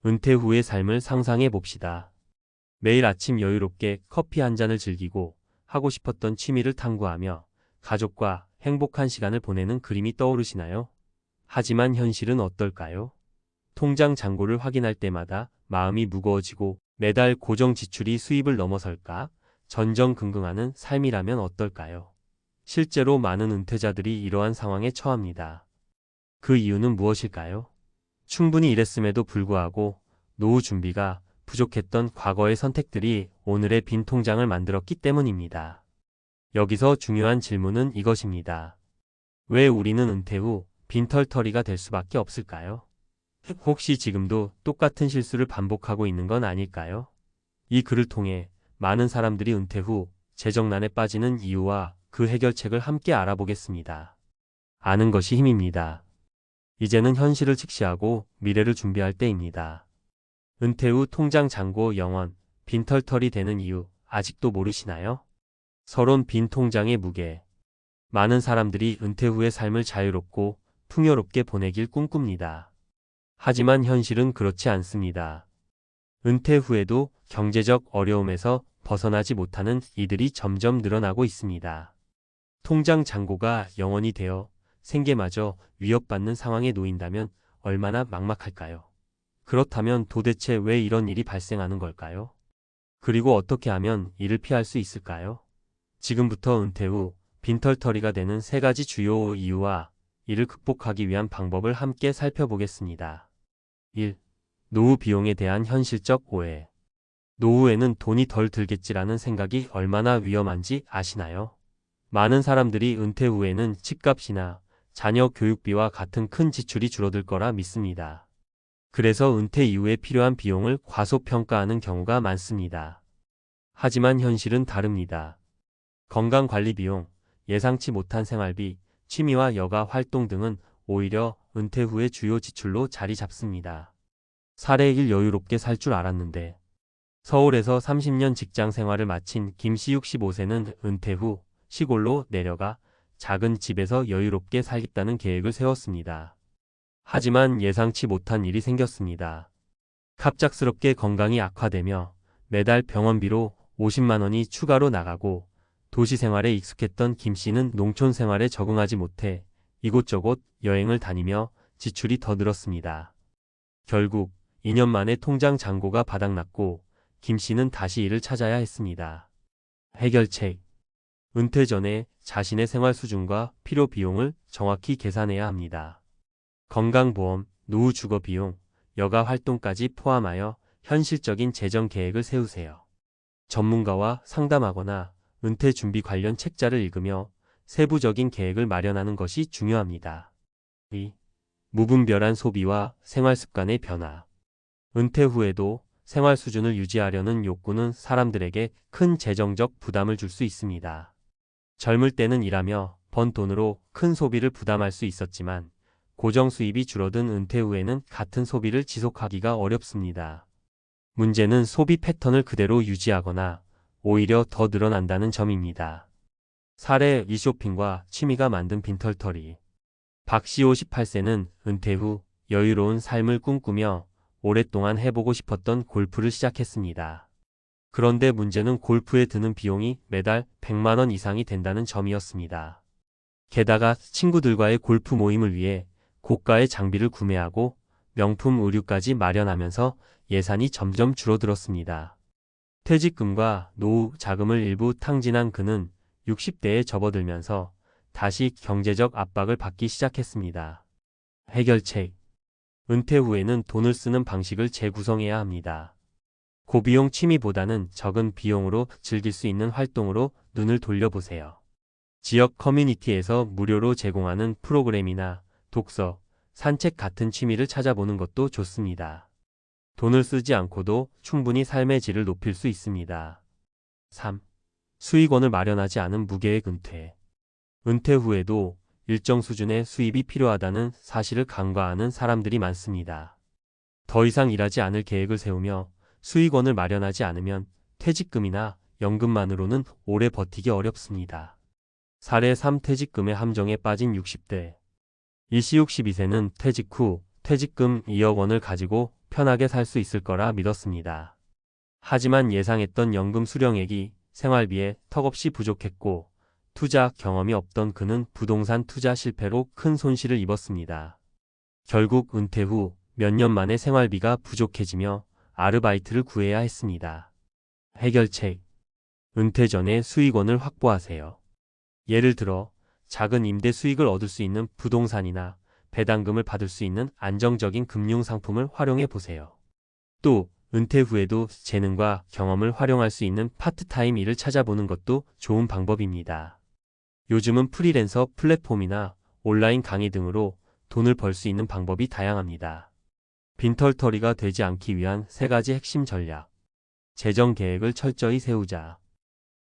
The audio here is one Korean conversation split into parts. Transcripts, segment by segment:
은퇴 후의 삶을 상상해 봅시다. 매일 아침 여유롭게 커피 한 잔을 즐기고 하고 싶었던 취미를 탐구하며 가족과 행복한 시간을 보내는 그림이 떠오르시나요? 하지만 현실은 어떨까요? 통장 잔고를 확인할 때마다 마음이 무거워지고 매달 고정 지출이 수입을 넘어설까 전전긍긍하는 삶이라면 어떨까요? 실제로 많은 은퇴자들이 이러한 상황에 처합니다. 그 이유는 무엇일까요? 충분히 일했음에도 불구하고 노후 준비가 부족했던 과거의 선택들이 오늘의 빈 통장을 만들었기 때문입니다. 여기서 중요한 질문은 이것입니다. 왜 우리는 은퇴 후 빈털터리가 될 수밖에 없을까요? 혹시 지금도 똑같은 실수를 반복하고 있는 건 아닐까요? 이 글을 통해 많은 사람들이 은퇴 후 재정난에 빠지는 이유와 그 해결책을 함께 알아보겠습니다. 아는 것이 힘입니다. 이제는 현실을 직시하고 미래를 준비할 때입니다. 은퇴 후 통장 잔고 영원 빈털터리 되는 이유 아직도 모르시나요? 서론 빈 통장의 무게. 많은 사람들이 은퇴 후의 삶을 자유롭고 풍요롭게 보내길 꿈꿉니다. 하지만 현실은 그렇지 않습니다. 은퇴 후에도 경제적 어려움에서 벗어나지 못하는 이들이 점점 늘어나고 있습니다. 통장 잔고가 영원이 되어 생계마저 위협받는 상황에 놓인다면 얼마나 막막할까요? 그렇다면 도대체 왜 이런 일이 발생하는 걸까요? 그리고 어떻게 하면 이를 피할 수 있을까요? 지금부터 은퇴 후 빈털터리가 되는 세 가지 주요 이유와 이를 극복하기 위한 방법을 함께 살펴보겠습니다. 1. 노후 비용에 대한 현실적 오해. 노후에는 돈이 덜 들겠지라는 생각이 얼마나 위험한지 아시나요? 많은 사람들이 은퇴 후에는 집값이나 자녀 교육비와 같은 큰 지출이 줄어들 거라 믿습니다. 그래서 은퇴 이후에 필요한 비용을 과소평가하는 경우가 많습니다. 하지만 현실은 다릅니다. 건강관리 비용, 예상치 못한 생활비, 취미와 여가 활동 등은 오히려 은퇴 후의 주요 지출로 자리 잡습니다. 사례 1. 여유롭게 살 줄 알았는데. 서울에서 30년 직장 생활을 마친 김씨 65세는 은퇴 후 시골로 내려가 작은 집에서 여유롭게 살겠다는 계획을 세웠습니다. 하지만 예상치 못한 일이 생겼습니다. 갑작스럽게 건강이 악화되며 매달 병원비로 50만 원이 추가로 나가고 도시 생활에 익숙했던 김 씨는 농촌 생활에 적응하지 못해 이곳저곳 여행을 다니며 지출이 더 늘었습니다. 결국 2년 만에 통장 잔고가 바닥났고 김 씨는 다시 일을 찾아야 했습니다. 해결책. 은퇴 전에 자신의 생활 수준과 필요 비용을 정확히 계산해야 합니다. 건강보험, 노후 주거 비용, 여가 활동까지 포함하여 현실적인 재정 계획을 세우세요. 전문가와 상담하거나 은퇴 준비 관련 책자를 읽으며 세부적인 계획을 마련하는 것이 중요합니다. 2. 무분별한 소비와 생활 습관의 변화. 은퇴 후에도 생활 수준을 유지하려는 욕구는 사람들에게 큰 재정적 부담을 줄 수 있습니다. 젊을 때는 일하며 번 돈으로 큰 소비를 부담할 수 있었지만 고정 수입이 줄어든 은퇴 후에는 같은 소비를 지속하기가 어렵습니다. 문제는 소비 패턴을 그대로 유지하거나 오히려 더 늘어난다는 점입니다. 사례 2. 쇼핑과 취미가 만든 빈털터리. 박씨 58세는 은퇴 후 여유로운 삶을 꿈꾸며 오랫동안 해보고 싶었던 골프를 시작했습니다. 그런데 문제는 골프에 드는 비용이 매달 100만 원 이상이 된다는 점이었습니다. 게다가 친구들과의 골프 모임을 위해 고가의 장비를 구매하고 명품 의류까지 마련하면서 예산이 점점 줄어들었습니다. 퇴직금과 노후 자금을 일부 탕진한 그는 60대에 접어들면서 다시 경제적 압박을 받기 시작했습니다. 해결책. 은퇴 후에는 돈을 쓰는 방식을 재구성해야 합니다. 고비용 취미보다는 적은 비용으로 즐길 수 있는 활동으로 눈을 돌려보세요. 지역 커뮤니티에서 무료로 제공하는 프로그램이나 독서, 산책 같은 취미를 찾아보는 것도 좋습니다. 돈을 쓰지 않고도 충분히 삶의 질을 높일 수 있습니다. 3. 수익원을 마련하지 않은 무계획 은퇴. 은퇴 후에도 일정 수준의 수입이 필요하다는 사실을 간과하는 사람들이 많습니다. 더 이상 일하지 않을 계획을 세우며 수익원을 마련하지 않으면 퇴직금이나 연금만으로는 오래 버티기 어렵습니다. 사례 3. 퇴직금의 함정에 빠진 60대. 일씨 62세는 퇴직 후 퇴직금 2억 원을 가지고 편하게 살 수 있을 거라 믿었습니다. 하지만 예상했던 연금 수령액이 생활비에 턱없이 부족했고 투자 경험이 없던 그는 부동산 투자 실패로 큰 손실을 입었습니다. 결국 은퇴 후 몇 년 만에 생활비가 부족해지며 아르바이트를 구해야 했습니다. 해결책. 은퇴 전에 수익원을 확보하세요. 예를 들어 작은 임대 수익을 얻을 수 있는 부동산이나 배당금을 받을 수 있는 안정적인 금융상품을 활용해 보세요. 또 은퇴 후에도 재능과 경험을 활용할 수 있는 파트타임 일을 찾아보는 것도 좋은 방법입니다. 요즘은 프리랜서 플랫폼이나 온라인 강의 등으로 돈을 벌 수 있는 방법이 다양합니다. 빈털터리가 되지 않기 위한 3가지 핵심 전략. 재정 계획을 철저히 세우자.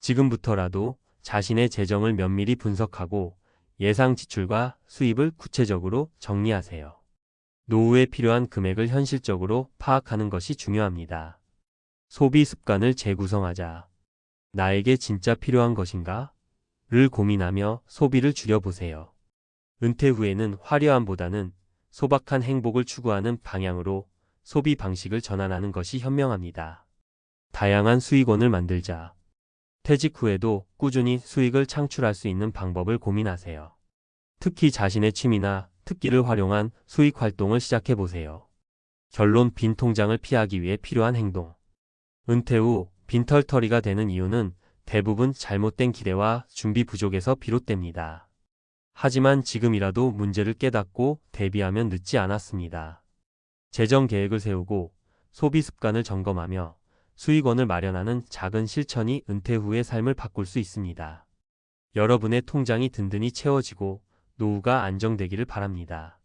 지금부터라도 자신의 재정을 면밀히 분석하고 예상 지출과 수입을 구체적으로 정리하세요. 노후에 필요한 금액을 현실적으로 파악하는 것이 중요합니다. 소비 습관을 재구성하자. 나에게 진짜 필요한 것인가? 를 고민하며 소비를 줄여보세요. 은퇴 후에는 화려함보다는 소박한 행복을 추구하는 방향으로 소비 방식을 전환하는 것이 현명합니다. 다양한 수익원을 만들자. 퇴직 후에도 꾸준히 수익을 창출할 수 있는 방법을 고민하세요. 특히 자신의 취미나 특기를 활용한 수익 활동을 시작해보세요. 결론. 빈 통장을 피하기 위해 필요한 행동. 은퇴 후 빈털터리가 되는 이유는 대부분 잘못된 기대와 준비 부족에서 비롯됩니다. 하지만 지금이라도 문제를 깨닫고 대비하면 늦지 않았습니다. 재정 계획을 세우고 소비 습관을 점검하며 수익원을 마련하는 작은 실천이 은퇴 후의 삶을 바꿀 수 있습니다. 여러분의 통장이 든든히 채워지고 노후가 안정되기를 바랍니다.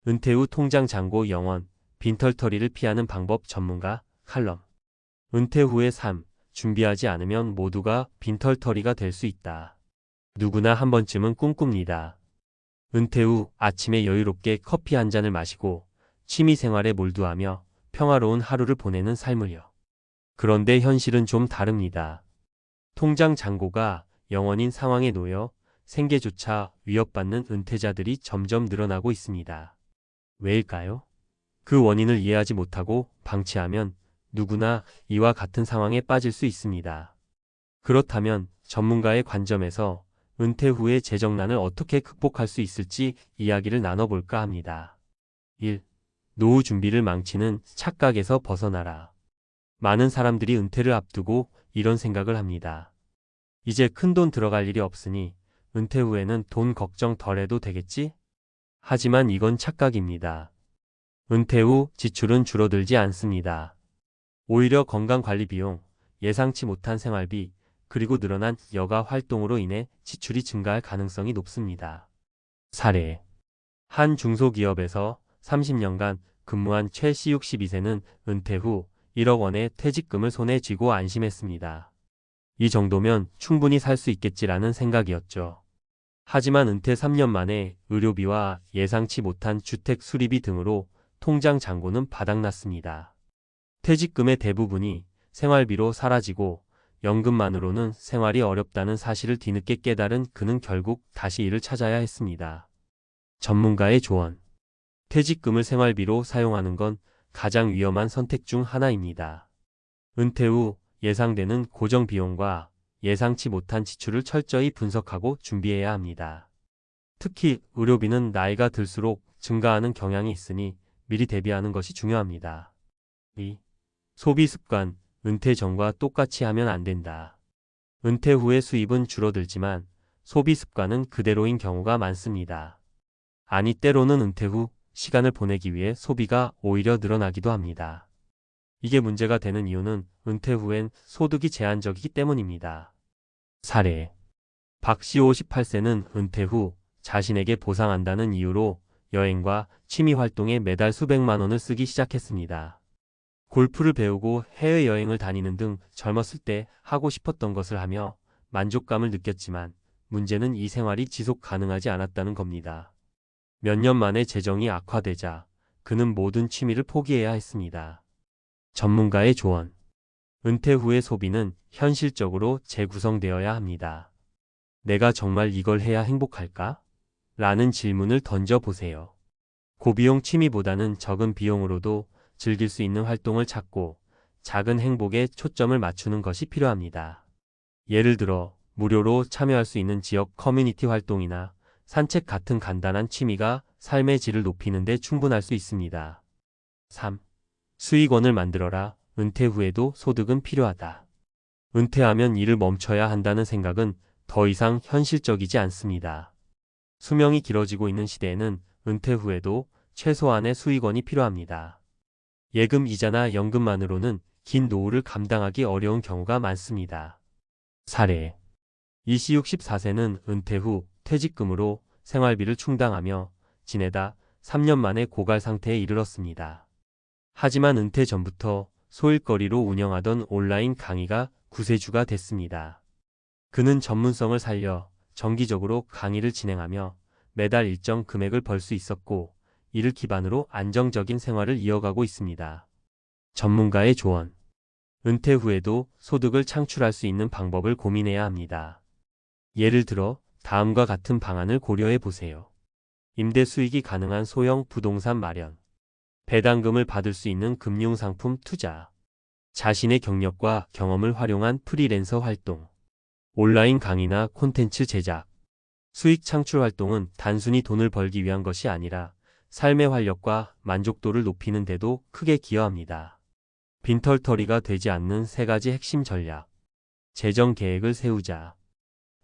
은퇴 후 통장 잔고 영원, 빈털터리를 피하는 방법 전문가 칼럼. 은퇴 후의 삶, 준비하지 않으면 모두가 빈털터리가 될 수 있다. 누구나 한 번쯤은 꿈꿉니다. 은퇴 후 아침에 여유롭게 커피 한 잔을 마시고 취미 생활에 몰두하며 평화로운 하루를 보내는 삶을요. 그런데 현실은 좀 다릅니다. 통장 잔고가 영원인 상황에 놓여 생계조차 위협받는 은퇴자들이 점점 늘어나고 있습니다. 왜일까요? 그 원인을 이해하지 못하고 방치하면 누구나 이와 같은 상황에 빠질 수 있습니다. 그렇다면 전문가의 관점에서 은퇴 후의 재정난을 어떻게 극복할 수 있을지 이야기를 나눠볼까 합니다. 1. 노후 준비를 망치는 착각에서 벗어나라. 많은 사람들이 은퇴를 앞두고 이런 생각을 합니다. 이제 큰돈 들어갈 일이 없으니 은퇴 후에는 돈 걱정 덜 해도 되겠지? 하지만 이건 착각입니다. 은퇴 후 지출은 줄어들지 않습니다. 오히려 건강관리 비용, 예상치 못한 생활비, 그리고 늘어난 여가 활동으로 인해 지출이 증가할 가능성이 높습니다. 사례. 한 중소기업에서 30년간 근무한 최 씨 62세는 은퇴 후 1억 원의 퇴직금을 손에 쥐고 안심했습니다. 이 정도면 충분히 살 수 있겠지라는 생각이었죠. 하지만 은퇴 3년 만에 의료비와 예상치 못한 주택 수리비 등으로 통장 잔고는 바닥났습니다. 퇴직금의 대부분이 생활비로 사라지고 연금만으로는 생활이 어렵다는 사실을 뒤늦게 깨달은 그는 결국 다시 일을 찾아야 했습니다. 전문가의 조언. 퇴직금을 생활비로 사용하는 건 가장 위험한 선택 중 하나입니다. 은퇴 후 예상되는 고정 비용과 예상치 못한 지출을 철저히 분석하고 준비해야 합니다. 특히 의료비는 나이가 들수록 증가하는 경향이 있으니 미리 대비하는 것이 중요합니다. 2. 소비 습관. 은퇴 전과 똑같이 하면 안 된다. 은퇴 후의 수입은 줄어들지만 소비 습관은 그대로인 경우가 많습니다. 아니 때로는 은퇴 후 시간을 보내기 위해 소비가 오히려 늘어나기도 합니다. 이게 문제가 되는 이유는 은퇴 후엔 소득이 제한적이기 때문입니다. 사례. 박 씨 58세는 은퇴 후 자신에게 보상한다는 이유로 여행과 취미 활동에 매달 수백만 원을 쓰기 시작했습니다. 골프를 배우고 해외여행을 다니는 등 젊었을 때 하고 싶었던 것을 하며 만족감을 느꼈지만 문제는 이 생활이 지속 가능하지 않았다는 겁니다. 몇 년 만에 재정이 악화되자 그는 모든 취미를 포기해야 했습니다. 전문가의 조언. 은퇴 후의 소비는 현실적으로 재구성되어야 합니다. 내가 정말 이걸 해야 행복할까? 라는 질문을 던져보세요. 고비용 취미보다는 적은 비용으로도 즐길 수 있는 활동을 찾고 작은 행복에 초점을 맞추는 것이 필요합니다. 예를 들어 무료로 참여할 수 있는 지역 커뮤니티 활동이나 산책 같은 간단한 취미가 삶의 질을 높이는 데 충분할 수 있습니다. 3. 수익원을 만들어라. 은퇴 후에도 소득은 필요하다. 은퇴하면 일을 멈춰야 한다는 생각은 더 이상 현실적이지 않습니다. 수명이 길어지고 있는 시대에는 은퇴 후에도 최소한의 수익원이 필요합니다. 예금 이자나 연금만으로는 긴 노후를 감당하기 어려운 경우가 많습니다. 사례. 이씨 64세는 은퇴 후 퇴직금으로 생활비를 충당하며 지내다 3년 만에 고갈 상태에 이르렀습니다. 하지만 은퇴 전부터 소일거리로 운영하던 온라인 강의가 구세주가 됐습니다. 그는 전문성을 살려 정기적으로 강의를 진행하며 매달 일정 금액을 벌 수 있었고 이를 기반으로 안정적인 생활을 이어가고 있습니다. 전문가의 조언. 은퇴 후에도 소득을 창출할 수 있는 방법을 고민해야 합니다. 예를 들어 다음과 같은 방안을 고려해 보세요. 임대 수익이 가능한 소형 부동산 마련, 배당금을 받을 수 있는 금융상품 투자, 자신의 경력과 경험을 활용한 프리랜서 활동, 온라인 강의나 콘텐츠 제작. 수익 창출 활동은 단순히 돈을 벌기 위한 것이 아니라 삶의 활력과 만족도를 높이는 데도 크게 기여합니다. 빈털터리가 되지 않는 3가지 핵심 전략. 재정 계획을 세우자.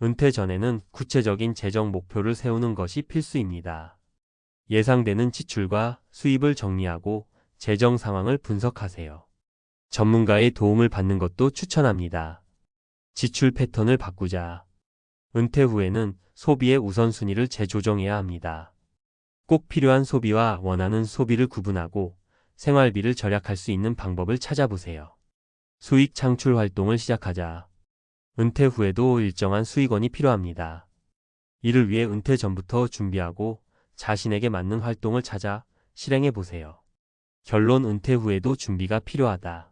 은퇴 전에는 구체적인 재정 목표를 세우는 것이 필수입니다. 예상되는 지출과 수입을 정리하고 재정 상황을 분석하세요. 전문가의 도움을 받는 것도 추천합니다. 지출 패턴을 바꾸자. 은퇴 후에는 소비의 우선순위를 재조정해야 합니다. 꼭 필요한 소비와 원하는 소비를 구분하고 생활비를 절약할 수 있는 방법을 찾아보세요. 수익 창출 활동을 시작하자. 은퇴 후에도 일정한 수익원이 필요합니다. 이를 위해 은퇴 전부터 준비하고 자신에게 맞는 활동을 찾아 실행해 보세요. 결론. 은퇴 후에도 준비가 필요하다.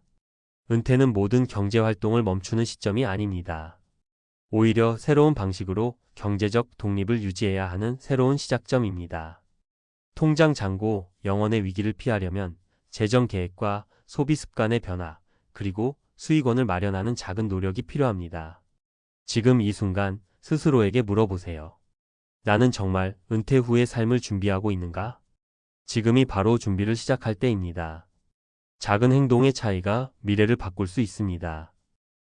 은퇴는 모든 경제 활동을 멈추는 시점이 아닙니다. 오히려 새로운 방식으로 경제적 독립을 유지해야 하는 새로운 시작점입니다. 통장 잔고, 영원의 위기를 피하려면 재정 계획과 소비 습관의 변화, 그리고 수익원을 마련하는 작은 노력이 필요합니다. 지금 이 순간 스스로에게 물어보세요. 나는 정말 은퇴 후의 삶을 준비하고 있는가? 지금이 바로 준비를 시작할 때입니다. 작은 행동의 차이가 미래를 바꿀 수 있습니다.